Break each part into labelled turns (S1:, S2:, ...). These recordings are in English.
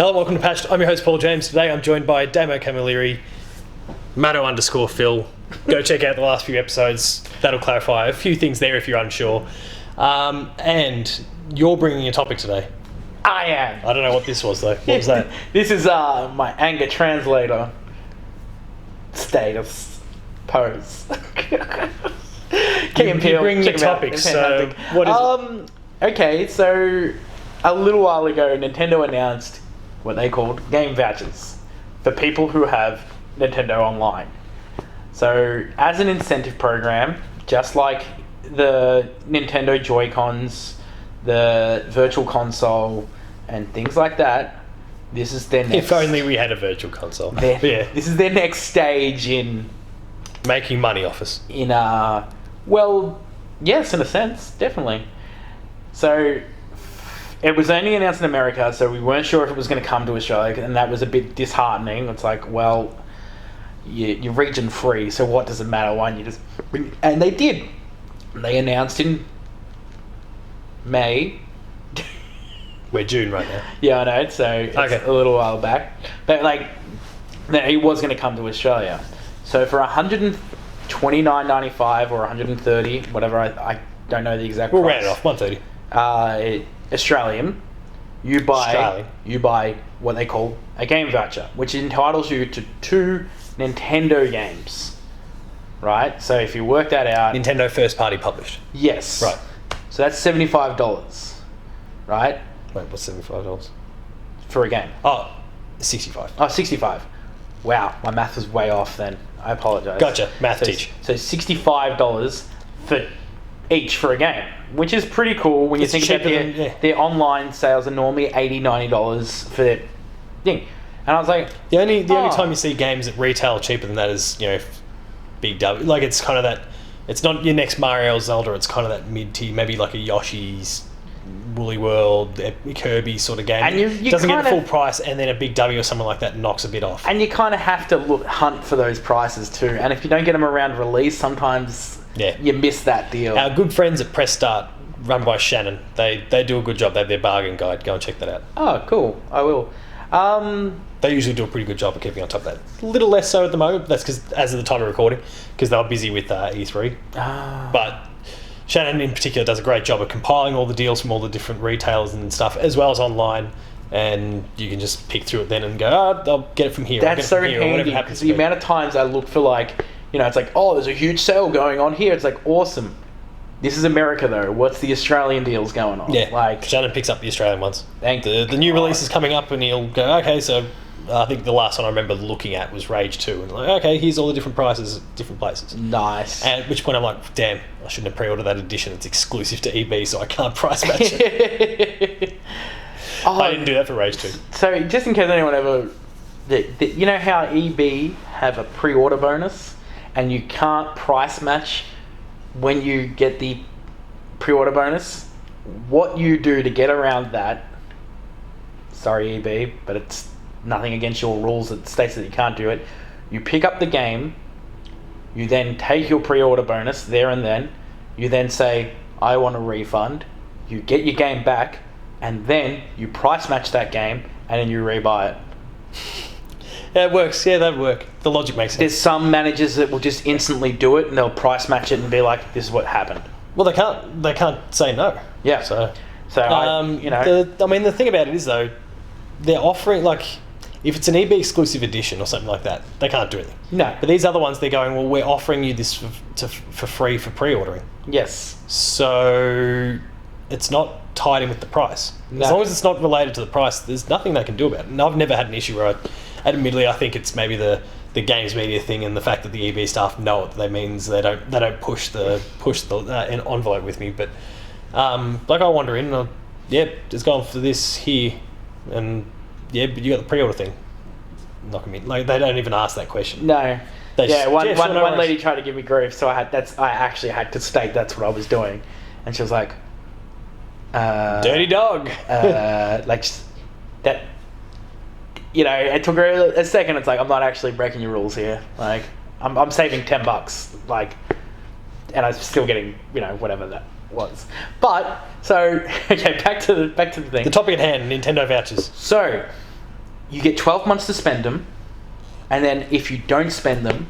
S1: Hello, welcome to Patched. I'm your host, Paul James. Today I'm joined by Damo Camilleri, Matto_Phil. Go check out the last few episodes. That'll clarify a few things there if you're unsure. And you're bringing a topic today.
S2: I am.
S1: I don't know what this was, though. What was that?
S2: This is my anger translator status pose.
S1: You bring your topics, so what is it?
S2: Okay, so a little while ago, Nintendo announced what they called Game Vouchers for people who have Nintendo Online. So, as an incentive program, just like the Nintendo Joy-Cons, the Virtual Console, and things like that, this is their next...
S1: If only we had a Virtual Console. Yeah.
S2: This is their next stage in...
S1: Making money off us.
S2: Well, yes, in a sense, definitely. So... It was only announced in America, so we weren't sure if it was going to come to Australia, and that was a bit disheartening. It's like, well, you're region free, so what does it matter? Why don't you just... And they did. They announced in May.
S1: We're June right now.
S2: Yeah, I know, so it's a little while back. But, that it was going to come to Australia. So for $129.95 or $130, whatever, I don't know the exact price.
S1: We'll round it off, $130.
S2: Australian, you buy what they call a game voucher, which entitles you to 2 Nintendo games, right? So if you work that out,
S1: Nintendo first party published.
S2: Yes.
S1: Right.
S2: So that's $75, right?
S1: Wait, what's $75
S2: for a game?
S1: Oh, 65.
S2: Oh, 65. Wow, my math was way off then. I apologize.
S1: Gotcha, math teach.
S2: So $65 for each for a game, which is pretty cool when you think about their online sales are normally $80, $90 for their thing. And I was like,
S1: the only time you see games that retail cheaper than that is, big W. Like, it's kind of that, it's not your next Mario or Zelda, it's kind of that mid-tier, maybe like a Yoshi's Woolly World, Kirby sort of game.
S2: And you
S1: doesn't get the full price, and then a big W or something like that knocks a bit off.
S2: And you kind of have to hunt for those prices too. And if you don't get them around release, sometimes you miss that deal.
S1: Our good friends at Press Start, run by Shannon, they do a good job. They have their bargain guide. Go and check that out.
S2: Oh, cool. I will.
S1: They usually do a pretty good job of keeping on top of that. A little less so at the moment. That's because, as of the time of recording, because they were busy with E3. But Shannon in particular does a great job of compiling all the deals from all the different retailers and stuff, as well as online. And you can just pick through it then and go, I'll get it from here.
S2: That's so handy, because the amount of times I look for it's like, oh, there's a huge sale going on here. It's like, awesome. This is America, though. What's the Australian deals going on?
S1: Yeah, Shannon picks up the Australian ones.
S2: Thank you.
S1: The new release is coming up, and he'll go, okay, so I think the last one I remember looking at was Rage 2. And okay, here's all the different prices at different places.
S2: Nice.
S1: And at which point I'm like, damn, I shouldn't have pre-ordered that edition. It's exclusive to EB, so I can't price match it. I didn't do that for Rage 2.
S2: So, just in case anyone ever... you know how EB have a pre-order bonus? And you can't price match when you get the pre-order bonus? What you do to get around that... Sorry, EB, but it's nothing against your rules that states that you can't do it. You pick up the game, you then take your pre-order bonus there and then, you then say, I want a refund, you get your game back, and then you price match that game, and then you rebuy it.
S1: Yeah, it works. Yeah, that'd work. The logic makes sense.
S2: There's some managers that will just instantly do it, and they'll price match it and be like, this is what happened.
S1: Well, they can't say no.
S2: Yeah.
S1: So
S2: the
S1: thing about it is, though, they're offering, if it's an EB exclusive edition or something like that, they can't do anything.
S2: No.
S1: But these other ones, they're going, well, we're offering you this for free for pre-ordering.
S2: Yes.
S1: So it's not tied in with the price.
S2: No.
S1: As long as it's not related to the price, there's nothing they can do about it. And I've never had an issue where admittedly, I think it's maybe the games media thing and the fact that the EB staff know what that means. They don't push the envelope with me. But I wander in, just going for this here, and but you got the pre-order thing. Not gonna be they don't even ask that question.
S2: No. One lady tried to give me grief, so I actually had to state that's what I was doing, and she was like,
S1: "Dirty dog."
S2: That. It took her a second. It's like, I'm not actually breaking your rules here. I'm saving $10. And I'm still getting, whatever that was. But, so, okay, back to the thing.
S1: The topic at hand, Nintendo vouchers.
S2: So, you get 12 months to spend them, and then if you don't spend them,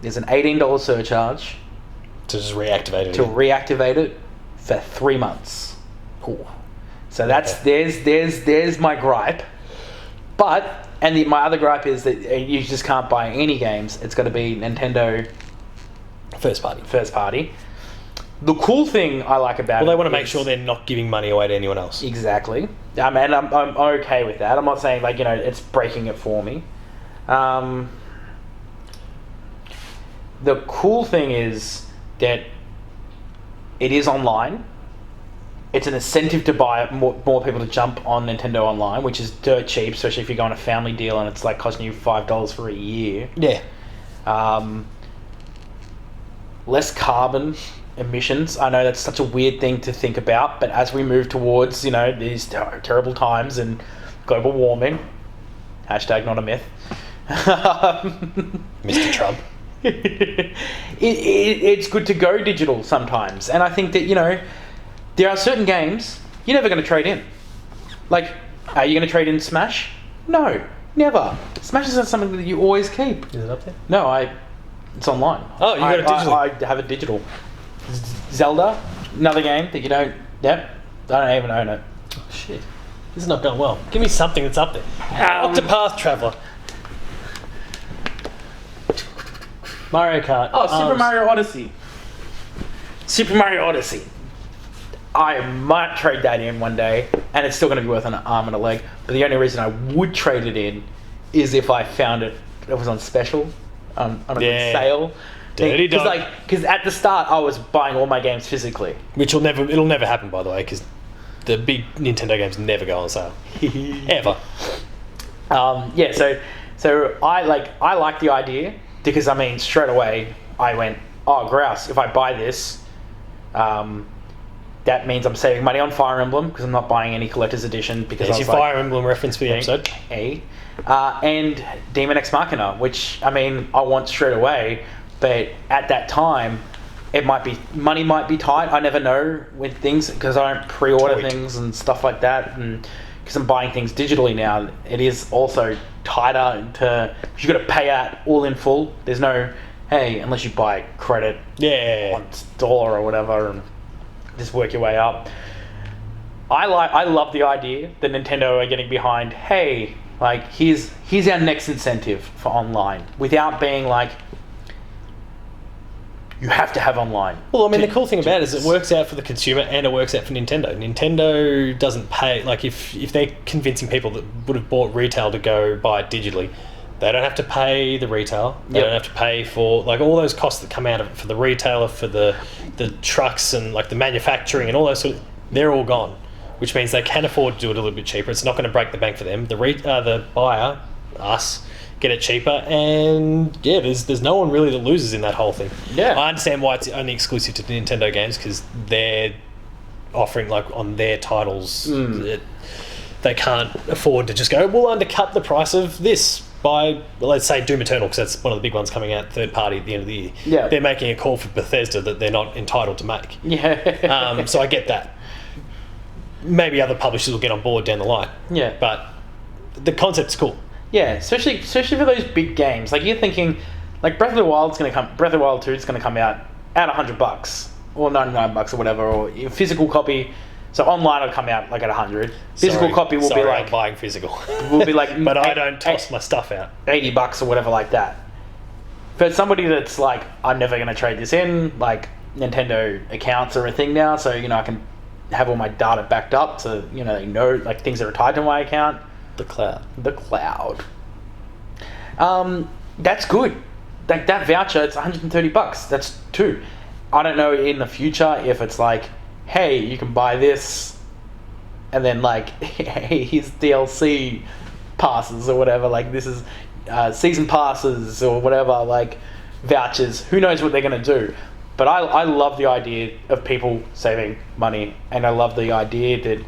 S2: there's an $18 surcharge
S1: To just reactivate it.
S2: to reactivate it for 3 months.
S1: Ooh.
S2: So that's there's my gripe. But my other gripe is that you just can't buy any games. It's got to be Nintendo
S1: First party.
S2: The cool thing I like about it,
S1: Well, they want to make sure they're not giving money away to anyone else.
S2: Exactly. And I'm okay with that. I'm not saying it's breaking it for me. The cool thing is that it is online. It's an incentive to buy more people to jump on Nintendo Online, which is dirt cheap, especially if you go on a family deal and it's like costing you $5 for a year.
S1: Yeah.
S2: Less carbon emissions. I know that's such a weird thing to think about, but as we move towards these terrible times and global warming, hashtag not a myth.
S1: Mr. Trump.
S2: It's good to go digital sometimes, and I think that there are certain games you're never going to trade in. Like, are you going to trade in Smash? No, never. Smash is not something that you always keep.
S1: Is it up there?
S2: No, it's online.
S1: Oh, you got it digital.
S2: I have it digital. Zelda, another game that you don't. Yep, I don't even own it.
S1: Oh, shit. This is not going well. Give me something that's up there. Octopath Traveler. Mario Kart.
S2: Oh, Super Mario Odyssey. Super Mario Odyssey. I might trade that in one day, and it's still going to be worth an arm and a leg. But the only reason I would trade it in is if I found it was on special, on a good sale.
S1: Dirty dog.
S2: Because at the start I was buying all my games physically,
S1: Which it'll never happen, by the way, because the big Nintendo games never go on sale. Ever.
S2: So I like the idea, because straight away I went, oh grouse, if I buy this, that means I'm saving money on Fire Emblem, because I'm not buying any collector's edition, because
S1: There's your Fire Emblem reference for the episode.
S2: And Demon X Machina, which I want straight away, but at that time money might be tight. I never know with things, because I don't pre-order things and stuff like that, and because I'm buying things digitally now, it is also tighter you've got to pay out all in full. There's no, hey, unless you buy credit on dollar or whatever, and just work your way up. I love the idea that Nintendo are getting behind, hey, here's our next incentive for online, without being like, you have to have online.
S1: Well, the cool thing about it is it works out for the consumer and it works out for Nintendo. Nintendo doesn't pay, if they're convincing people that would have bought retail to go buy it digitally, they don't have to pay the retail. They don't have to pay for all those costs that come out of it for the retailer, for the trucks and the manufacturing and all those they're all gone, which means they can afford to do it a little bit cheaper. It's not going to break the bank for them. The buyer, us, get it cheaper, and there's no one really that loses in that whole thing. I understand why it's only exclusive to Nintendo games, because they're offering on their titles they can't afford to just go, we'll undercut the price of this by, let's say, Doom Eternal, because that's one of the big ones coming out third party at the end of the year. They're making a call for Bethesda that they're not entitled to make. So I get that. Maybe other publishers will get on board down the line. But the concept's cool.
S2: Yeah, especially for those big games. You're thinking, Breath of the Wild's going to come. Breath of the Wild 2 is going to come out at $100 or $99 or whatever, or your physical copy. So online will come out at $100. Physical copy will be
S1: I'm buying physical.
S2: Will be
S1: but I don't toss my stuff out.
S2: $80 or whatever like that. For somebody that's I'm never going to trade this in. Nintendo accounts are a thing now, so I can have all my data backed up, so they know things that are tied to my account.
S1: The cloud.
S2: That's good. That voucher, it's $130. That's two. I don't know in the future if it's hey, you can buy this, and then hey, here's DLC passes or whatever. This is season passes or whatever. Vouchers. Who knows what they're going to do? But I love the idea of people saving money, and I love the idea that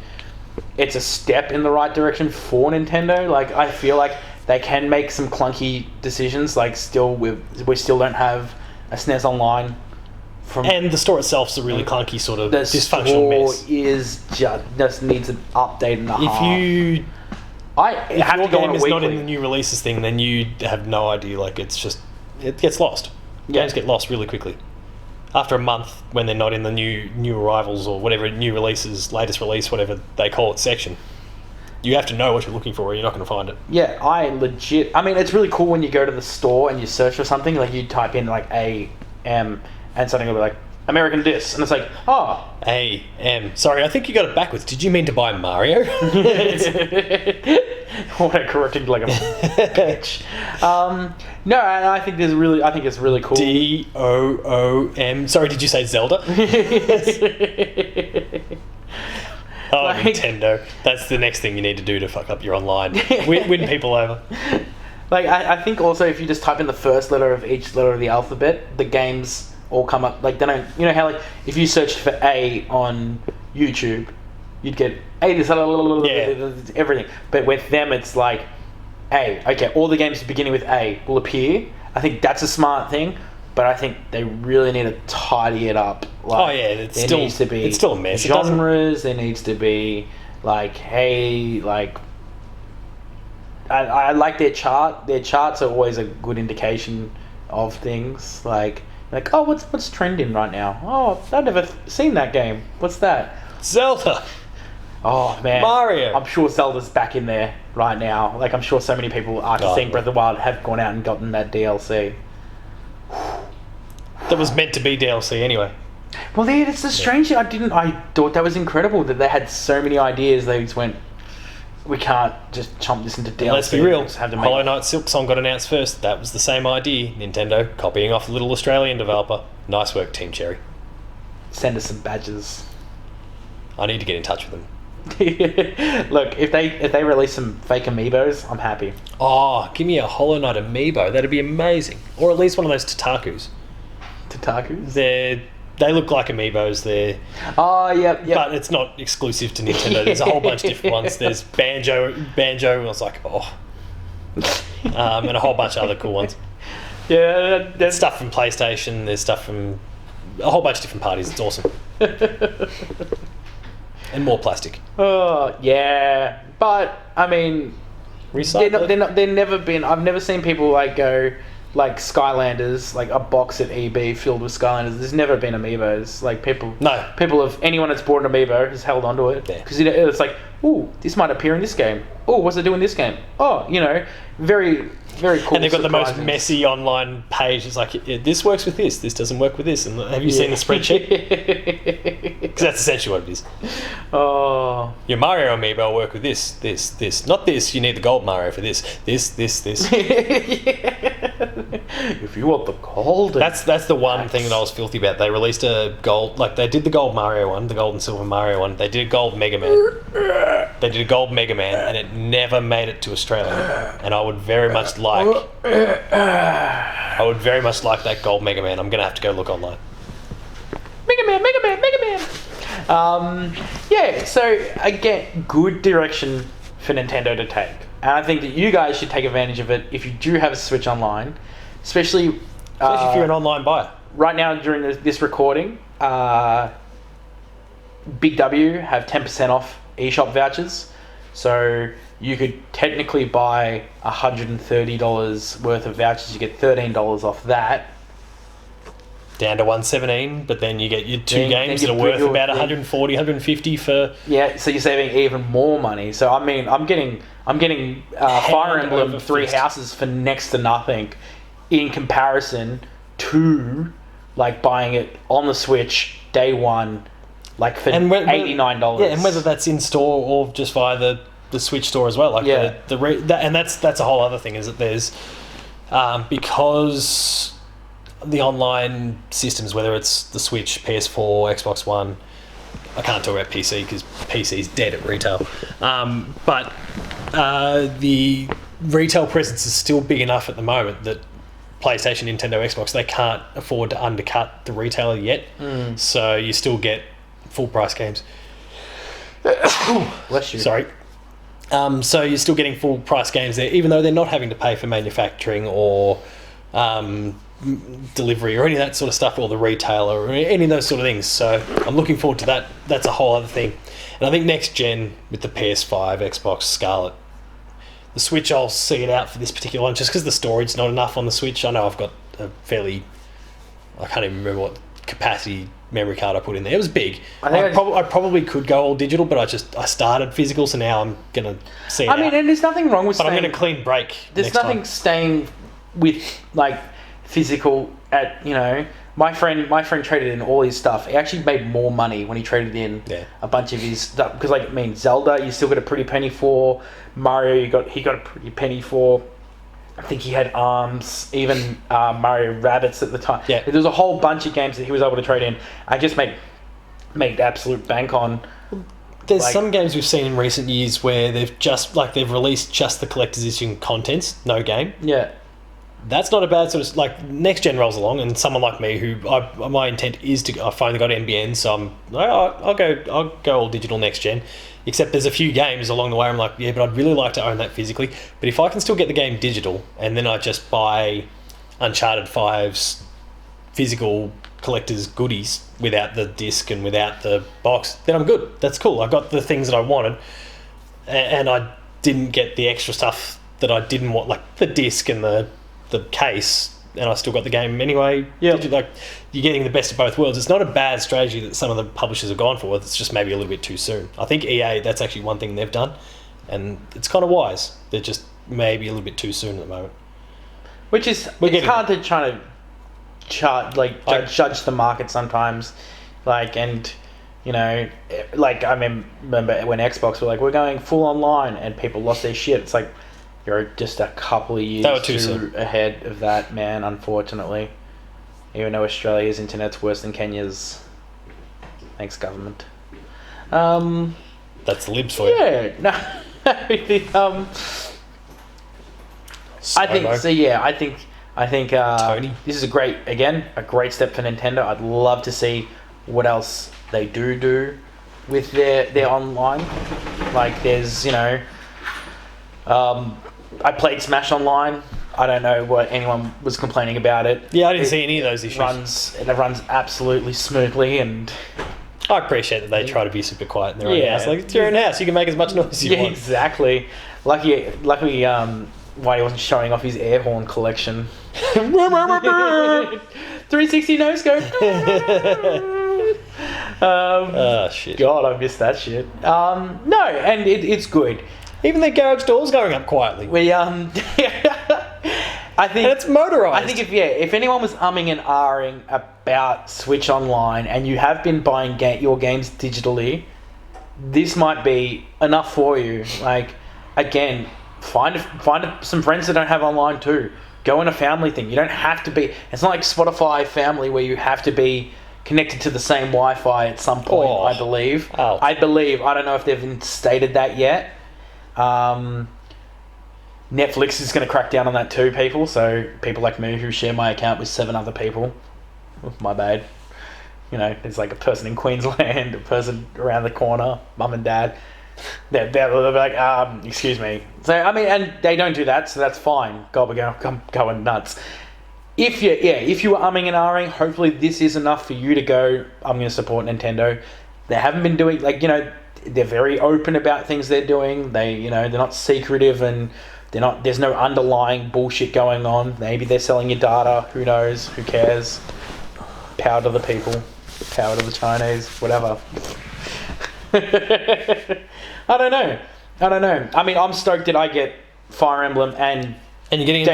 S2: it's a step in the right direction for Nintendo. I feel like they can make some clunky decisions. We still don't have a SNES Online.
S1: And the store itself's a really clunky sort of dysfunctional mess.
S2: The store just needs an update and a half.
S1: If you
S2: I
S1: If
S2: have
S1: your
S2: to go
S1: game
S2: on a
S1: is not in
S2: weekly.
S1: the new releases thing, then you have no idea. Like, it gets lost.
S2: Yeah.
S1: Games get lost really quickly. After a month, when they're not in the new arrivals or whatever, new releases, latest release, whatever they call it, section, you have to know what you're looking for or you're not going to find it.
S2: Yeah, I mean, it's really cool when you go to the store and you search for something, like you type in like AM and something will be like American Disc, and it's like, oh.
S1: Sorry, I think you got it backwards. Did you mean to buy Mario?
S2: What a correcting like a bitch. No, and I think it's really cool.
S1: DOOM. Sorry, did you say Zelda? Oh,
S2: Like-
S1: Nintendo. That's the next thing you need to do to fuck up your online. Win people over.
S2: Like, I think also if you just type in the first letter of each letter of the alphabet, the games all come up. Like, they don't. You know how, like, if you searched for A on YouTube, you'd get everything. But with them, it's like A. Okay, all the games beginning with A will appear. I think that's a smart thing. But I think they really need to tidy it up. Like,
S1: it's
S2: needs to be
S1: it's still a mess. It doesn't-
S2: genres. There needs to be like, hey, like. I like their chart. Their charts are always a good indication of things. Like, oh, what's trending right now? Oh, I've never seen that game. What's that?
S1: Zelda.
S2: Oh man,
S1: Mario.
S2: I'm sure Zelda's back in there right now. Like, I'm sure so many people after seeing Breath of the Wild have gone out and gotten that DLC.
S1: That was meant to be DLC anyway.
S2: Well, it's the strange thing. I thought that was incredible that they had so many ideas. They just went, we can't just chomp this into DLC.
S1: And let's be real.
S2: Just have to make
S1: Hollow Knight Silk Song got announced first. That was the same idea. Nintendo copying off a little Australian developer. Nice work, Team Cherry.
S2: Send us some badges.
S1: I need to get in touch with them.
S2: Look, if they release some fake amiibos, I'm happy.
S1: Oh, give me a Hollow Knight amiibo. That'd be amazing. Or at least one of those Tatakus.
S2: Tatakus?
S1: They look like amiibos.
S2: Oh, yep.
S1: But it's not exclusive to Nintendo. There's a whole bunch of different ones. There's Banjo, and I was like, oh. And a whole bunch of other cool ones.
S2: Yeah,
S1: There's stuff from PlayStation. There's stuff from a whole bunch of different parties. It's awesome. And more plastic.
S2: Oh, yeah. But, I mean, they're never been... I've never seen people, like, go... Like Skylanders, like a box at EB filled with Skylanders. There's never been amiibos. Like anyone that's bought an amiibo has held onto it because it's like, ooh, this might appear in this game. Oh, what's it do in this game? Oh, very, very cool.
S1: And they've got the most messy online page. It's like, this works with this. This doesn't work with this. And have you seen the spreadsheet? Because that's essentially what it is.
S2: Oh,
S1: your Mario amiibo will work with this. Not this. You need the gold Mario for this. This.
S2: If you want the gold,
S1: that's the one thing that I was filthy about. They released a gold, like they did the gold Mario one, the gold and silver Mario one. They did a gold Mega Man. They did a gold Mega Man, and it never made it to Australia. And I would very much like that gold Mega Man. I'm gonna have to go look online.
S2: Mega Man. Yeah. So again, good direction for Nintendo to take. And I think that you guys should take advantage of it if you do have a Switch Online, especially
S1: if you're an online buyer.
S2: Right now, during this recording, Big W have 10% off eShop vouchers. So you could technically buy $130 worth of vouchers. You get $13 off that.
S1: Down to $117, but then you get your two games that are worth about $140, $150 for...
S2: Yeah, so you're saving even more money. So I mean, I'm getting Fire Emblem Three Houses for next to nothing in comparison to like buying it on the Switch day one, like for $89.
S1: Yeah, and whether that's in store or just via the Switch store as well. Like and that's a whole other thing, is that there's because the online systems, whether it's the Switch, PS4, Xbox One, I can't talk about PC because PC's dead at retail, but the retail presence is still big enough at the moment that PlayStation, Nintendo, Xbox, they can't afford to undercut the retailer yet. So you still get full price games.
S2: Bless you.
S1: Sorry. So you're still getting full price games there, even though they're not having to pay for manufacturing or delivery or any of that sort of stuff, or the retailer or any of those sort of things. So I'm looking forward to that. That's a whole other thing. And I think next gen with the PS5, Xbox, Scarlet, The Switch, I'll see it out for this particular one, just because the storage's not enough on the Switch. I know I've got a fairly... I can't even remember what capacity memory card I put in there. It was big. I probably could go all digital, but I started physical, so now I'm going to see it out.
S2: And there's nothing wrong with
S1: But I'm going to clean break
S2: There's
S1: next
S2: nothing
S1: time.
S2: staying with, like, physical at, My friend traded in all his stuff. He actually made more money when he traded in a bunch of his stuff. Because, Zelda, you still got a pretty penny for. Mario, he got a pretty penny for. I think he had ARMS, even Mario Rabbids at the time.
S1: Yeah.
S2: There was a whole bunch of games that he was able to trade in. I just made absolute bank on.
S1: There's some games we've seen in recent years where they've released just the collector's edition contents, no game.
S2: Yeah.
S1: That's not a bad sort of... next gen rolls along, and someone like me who... my intent is to... I finally got NBN, so I'll go all digital next gen. Except there's a few games along the way I'm like, yeah, but I'd really like to own that physically. But if I can still get the game digital, and then I just buy Uncharted 5's physical collector's goodies without the disc and without the box, then I'm good. That's cool. I got the things that I wanted, and I didn't get the extra stuff that I didn't want, like the disc and the case, and I still got the game anyway.
S2: Yeah,
S1: you're getting the best of both worlds. It's not a bad strategy that some of the publishers have gone for. It's just maybe a little bit too soon. I think EA, that's actually one thing they've done, and it's kind of wise. They're just maybe a little bit too soon at the moment.
S2: Which is it's hard to try to judge the market sometimes, I remember when Xbox were like, we're going full online, and people lost their shit. It's like, you're just a couple of years too ahead of that, man, unfortunately. Even though Australia's internet's worse than Kenya's. Thanks, government.
S1: That's the libs for you.
S2: Yeah. No. I think
S1: Tony.
S2: This is a great step for Nintendo. I'd love to see what else they do with their online. There's, I played Smash Online. I don't know what anyone was complaining about it.
S1: Yeah, I didn't see any of those issues.
S2: It runs absolutely smoothly, and
S1: I appreciate that they try to be super quiet in their own house. It's your own house. You can make as much noise as you want.
S2: Exactly. Luckily, why he wasn't showing off his air horn collection. 360 no scope.
S1: Shit.
S2: God, I missed that shit. No, and it's good.
S1: Even their garage door's going up quietly.
S2: I think
S1: and it's motorized.
S2: I think if anyone was umming and ahhing about Switch Online and you have been buying your games digitally, this might be enough for you. Again, find some friends that don't have online too. Go in a family thing. You don't have to be. It's not like Spotify Family where you have to be connected to the same Wi-Fi at some point. I believe. I don't know if they've instated that yet. Netflix is going to crack down on that too, people. So people like me who share my account with 7 other people, my bad. There's like a person in Queensland, a person around the corner, mum and dad. They're like, excuse me. So and they don't do that, so that's fine. God, I'm going nuts. If you were umming and ahhing, hopefully this is enough for you to go, I'm going to support Nintendo. They haven't been doing they're very open about things they're doing. They're not secretive, and there's no underlying bullshit going on. Maybe they're selling your data. Who knows? Who cares? Power to the people. Power to the Chinese. Whatever. I don't know. I'm stoked that I get Fire Emblem and
S1: you're getting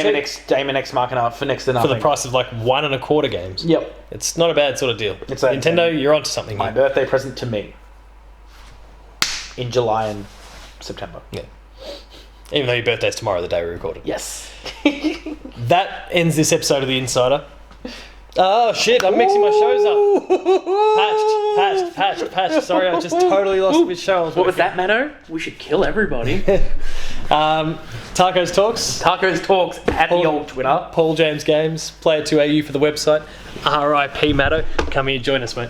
S2: Damon X Machina for next to nothing.
S1: For the price of 1.25 games.
S2: Yep.
S1: It's not a bad sort of deal. Nintendo, you're onto something here.
S2: My birthday present to me. In July and September.
S1: Yeah. Even though your birthday's tomorrow, the day we recorded.
S2: Yes.
S1: That ends this episode of The Insider. Oh, shit, I'm mixing my shows up. Patched. Sorry, I just totally lost which show I was
S2: What was that, Mano? We should kill everybody.
S1: Tacos Talks
S2: at the old Twitter.
S1: Paul James Games, Player2AU for the website. RIP Matto. Come here, join us, mate.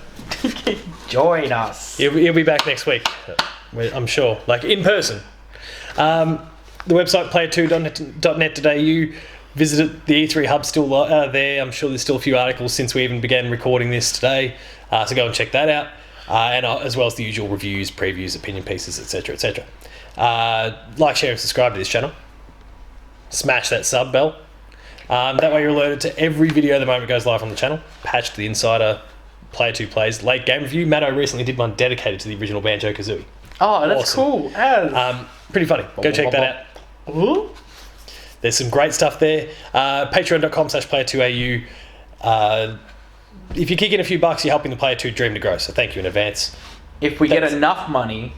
S2: Join us.
S1: He'll be back next week, I'm sure, in person. The website player2.net.au. Visited the E3 hub, still there. I'm sure there's still a few articles since we even began recording this today, so go and check that out, and as well as the usual reviews, previews, opinion pieces, etc. Like, share and subscribe to this channel. smash that sub bell. That way you're alerted to every video the moment it goes live on the channel. Patch to the Insider, Player 2 Plays, late game review. Matto recently did one dedicated to the original Banjo-Kazooie.
S2: Oh, that's
S1: Awesome.
S2: cool.
S1: Pretty funny. Go check that out.
S2: Ooh.
S1: There's some great stuff there. Patreon.com/player2au. If you kick in a few bucks, you're helping the Player 2 dream to grow. So thank you in advance.
S2: If we get enough money,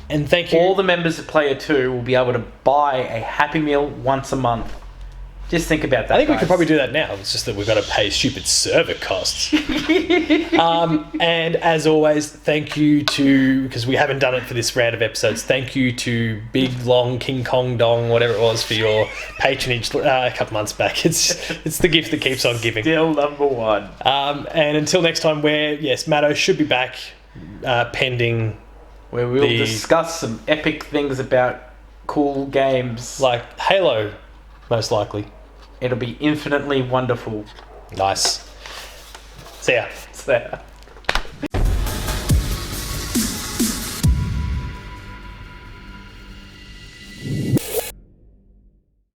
S1: and thank you.
S2: all the members of Player 2 will be able to buy a Happy Meal once a month. Just think about that.
S1: I think
S2: guys.
S1: we could probably do that now. It's just that we've got to pay stupid server costs. And as always, thank you to, because we haven't done it for this round of episodes, thank you to Big Long King Kong Dong, whatever it was, for your patronage a couple months back. It's the gift that keeps on giving.
S2: Still number one.
S1: And until next time, Matto should be back pending.
S2: Where we'll discuss some epic things about cool games.
S1: Like Halo, most likely.
S2: It'll be infinitely wonderful.
S1: Nice. See ya.
S2: So.